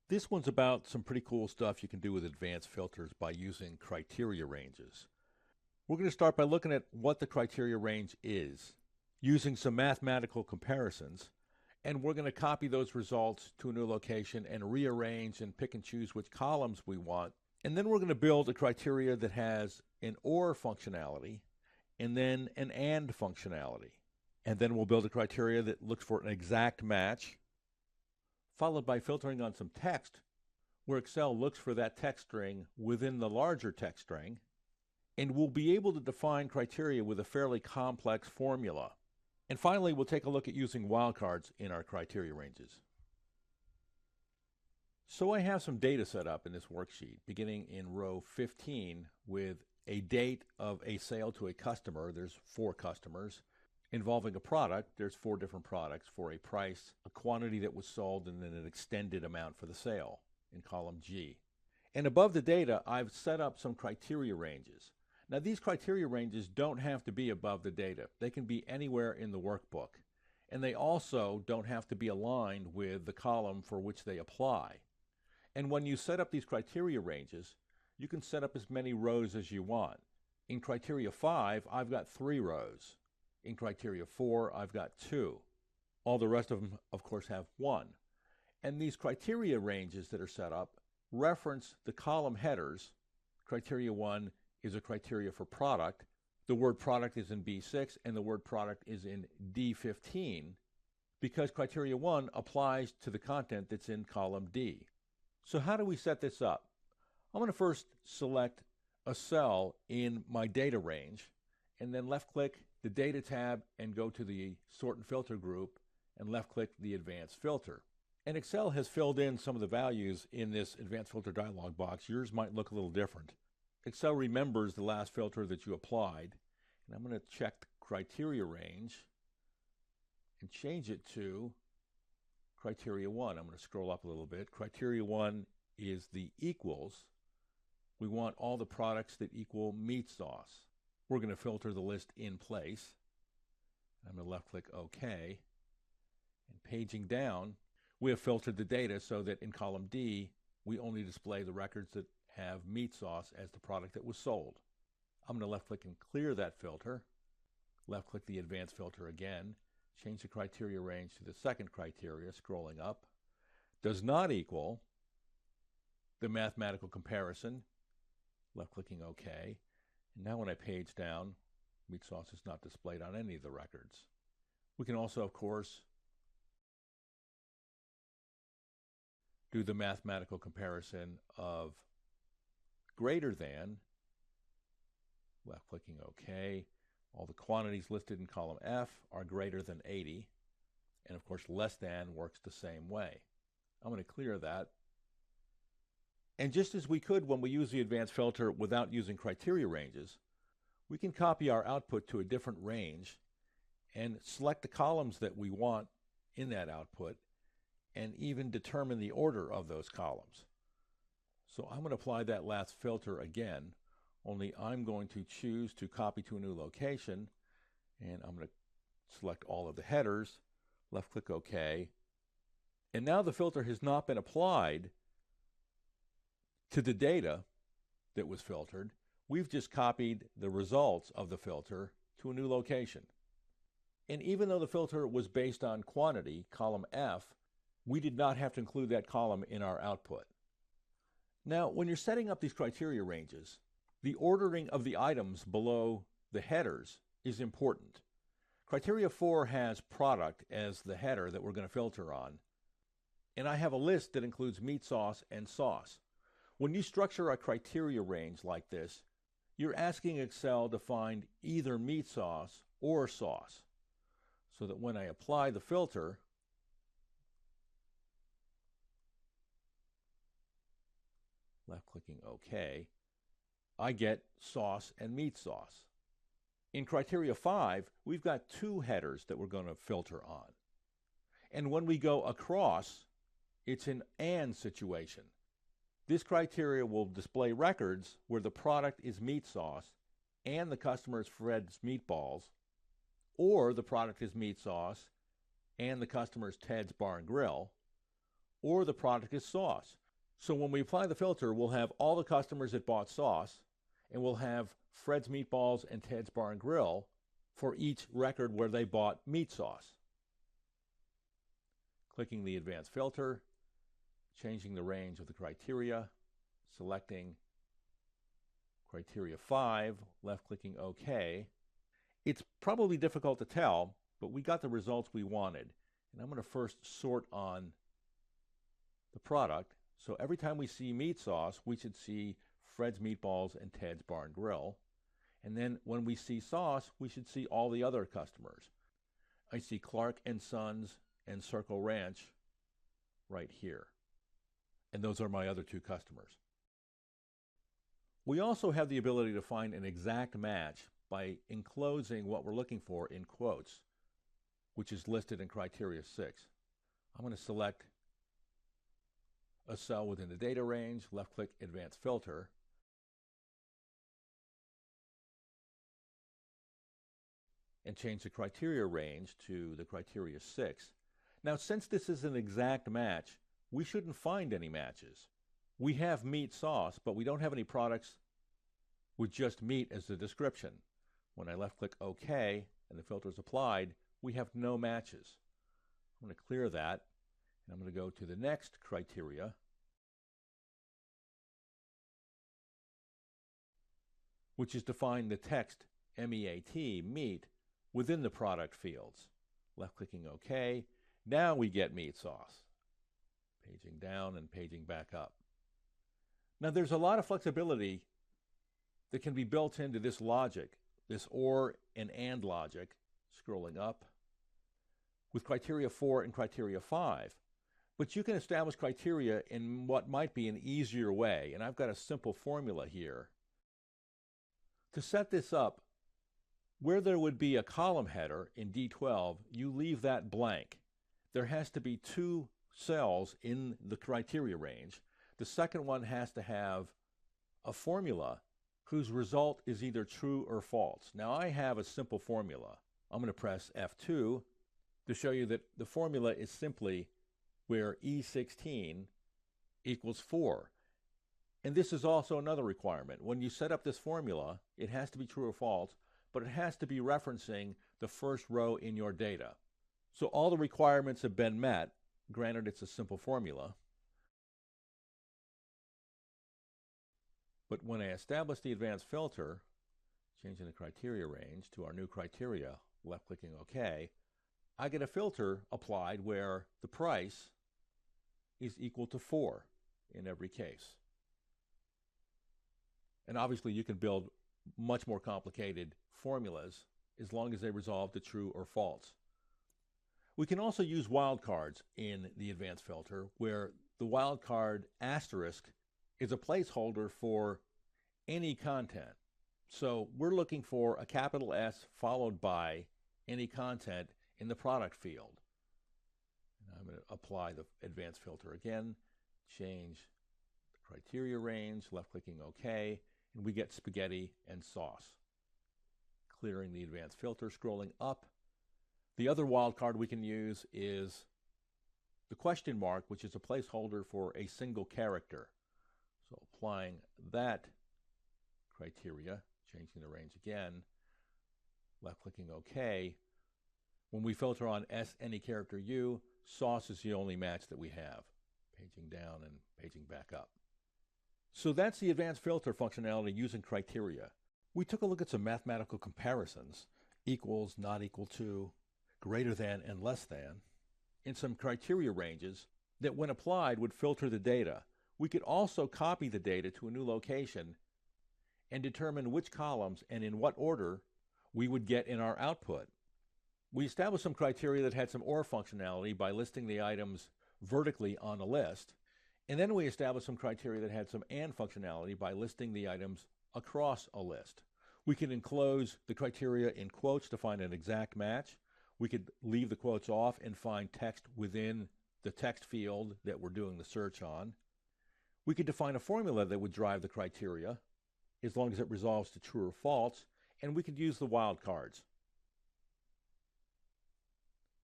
This one's about some pretty cool stuff you can do with advanced filters by using criteria ranges. We're going to start by looking at what the criteria range is, using some mathematical comparisons, and we're going to copy those results to a new location and rearrange and pick and choose which columns we want. And then we're going to build a criteria that has an OR functionality and then an AND functionality. And then we'll build a criteria that looks for an exact match, followed by filtering on some text, where Excel looks for that text string within the larger text string, and we'll be able to define criteria with a fairly complex formula. And finally, we'll take a look at using wildcards in our criteria ranges. So I have some data set up in this worksheet, beginning in row 15 with a date of a sale to a customer. There's 4 customers. Involving a product, there's 4 different products for a price, a quantity that was sold, and then an extended amount for the sale in column G. And above the data, I've set up some criteria ranges. Now, these criteria ranges don't have to be above the data. They can be anywhere in the workbook. And they also don't have to be aligned with the column for which they apply. And when you set up these criteria ranges, you can set up as many rows as you want. In criteria 5, I've got 3 rows. In criteria 4, I've got 2. All the rest of them, of course, have 1. And these criteria ranges that are set up reference the column headers. Criteria 1 is a criteria for product. The word product is in B6 and the word product is in D15 because criteria 1 applies to the content that's in column D. So how do we set this up? I'm going to first select a cell in my data range and then left-click the Data tab and go to the Sort and Filter group and left-click the Advanced Filter. And Excel has filled in some of the values in this Advanced Filter dialog box. Yours might look a little different. Excel remembers the last filter that you applied, and I'm going to check the criteria range and change it to criteria 1. I'm going to scroll up a little bit. Criteria 1 is the equals. We want all the products that equal meat sauce. We're going to filter the list in place. I'm going to left-click OK. And paging down, we have filtered the data so that in column D, we only display the records that have meat sauce as the product that was sold. I'm going to left-click and clear that filter. Left-click the Advanced Filter again. Change the criteria range to the second criteria, scrolling up. Does not equal the mathematical comparison. Left-clicking OK. And now when I page down, meat sauce is not displayed on any of the records. We can also, of course, do the mathematical comparison of greater than, left-clicking OK. All the quantities listed in column F are greater than 80. And of course, less than works the same way. I'm going to clear that. And just as we could when we use the advanced filter without using criteria ranges, we can copy our output to a different range and select the columns that we want in that output and even determine the order of those columns. So I'm going to apply that last filter again, only I'm going to choose to copy to a new location, and I'm going to select all of the headers, left-click OK. And now the filter has not been applied to the data that was filtered. We've just copied the results of the filter to a new location. And even though the filter was based on quantity, column F, we did not have to include that column in our output. Now, when you're setting up these criteria ranges, the ordering of the items below the headers is important. Criteria 4 has product as the header that we're going to filter on. And I have a list that includes meat sauce and sauce. When you structure a criteria range like this, you're asking Excel to find either meat sauce or sauce, so that when I apply the filter, left-clicking OK, I get sauce and meat sauce. In criteria 5, we've got 2 headers that we're going to filter on. And when we go across, it's an AND situation. This criteria will display records where the product is meat sauce and the customer is Fred's Meatballs, or the product is meat sauce and the customer is Ted's Bar and Grill, or the product is sauce. So when we apply the filter, we'll have all the customers that bought sauce, and we'll have Fred's Meatballs and Ted's Bar and Grill for each record where they bought meat sauce. Clicking the advanced filter, changing the range of the criteria, selecting criteria 5, left-clicking OK. It's probably difficult to tell, but we got the results we wanted. And I'm going to first sort on the product. So every time we see meat sauce, we should see Fred's Meatballs and Ted's Bar and Grill. And then when we see sauce, we should see all the other customers. I see Clark and Sons and Circle Ranch right here. And those are my other two customers. We also have the ability to find an exact match by enclosing what we're looking for in quotes, which is listed in criteria 6. I'm going to select a cell within the data range, left-click Advanced Filter. And change the criteria range to the criteria 6. Now, since this is an exact match, we shouldn't find any matches. We have meat sauce, but we don't have any products with just meat as the description. When I left-click OK and the filter is applied, we have no matches. I'm going to clear that, and I'm going to go to the next criteria. Which is to find the text MEAT, meat, within the product fields. Left-clicking OK. Now we get meat sauce. Paging down and paging back up. Now there's a lot of flexibility that can be built into this logic, this OR and AND logic, scrolling up, with criteria 4 and criteria 5. But you can establish criteria in what might be an easier way, and I've got a simple formula here. To set this up, where there would be a column header in D12, you leave that blank. There has to be 2 cells in the criteria range. The second one has to have a formula whose result is either true or false. Now I have a simple formula. I'm going to press F2 to show you that the formula is simply where E16 equals 4. And this is also another requirement. When you set up this formula, it has to be true or false, but it has to be referencing the first row in your data. So all the requirements have been met. Granted, it's a simple formula. But when I establish the advanced filter, changing the criteria range to our new criteria, left-clicking OK, I get a filter applied where the price is equal to 4 in every case. And obviously you can build much more complicated formulas as long as they resolve to true or false. We can also use wildcards in the advanced filter, where the wildcard asterisk is a placeholder for any content. So we're looking for a capital S followed by any content in the product field. And I'm going to apply the advanced filter again, change the criteria range, left-clicking OK, and we get spaghetti and sauce. Clearing the advanced filter, scrolling up. The other wildcard we can use is the question mark, which is a placeholder for a single character. So applying that criteria, changing the range again, left-clicking OK. When we filter on S any character U, sauce is the only match that we have. Paging down and paging back up. So that's the advanced filter functionality using criteria. We took a look at some mathematical comparisons, equals, not equal to, greater than, and less than, in some criteria ranges that when applied would filter the data. We could also copy the data to a new location and determine which columns and in what order we would get in our output. We established some criteria that had some OR functionality by listing the items vertically on a list, and then we established some criteria that had some AND functionality by listing the items across a list. We can enclose the criteria in quotes to find an exact match. We could leave the quotes off and find text within the text field that we're doing the search on. We could define a formula that would drive the criteria as long as it resolves to true or false, and we could use the wildcards.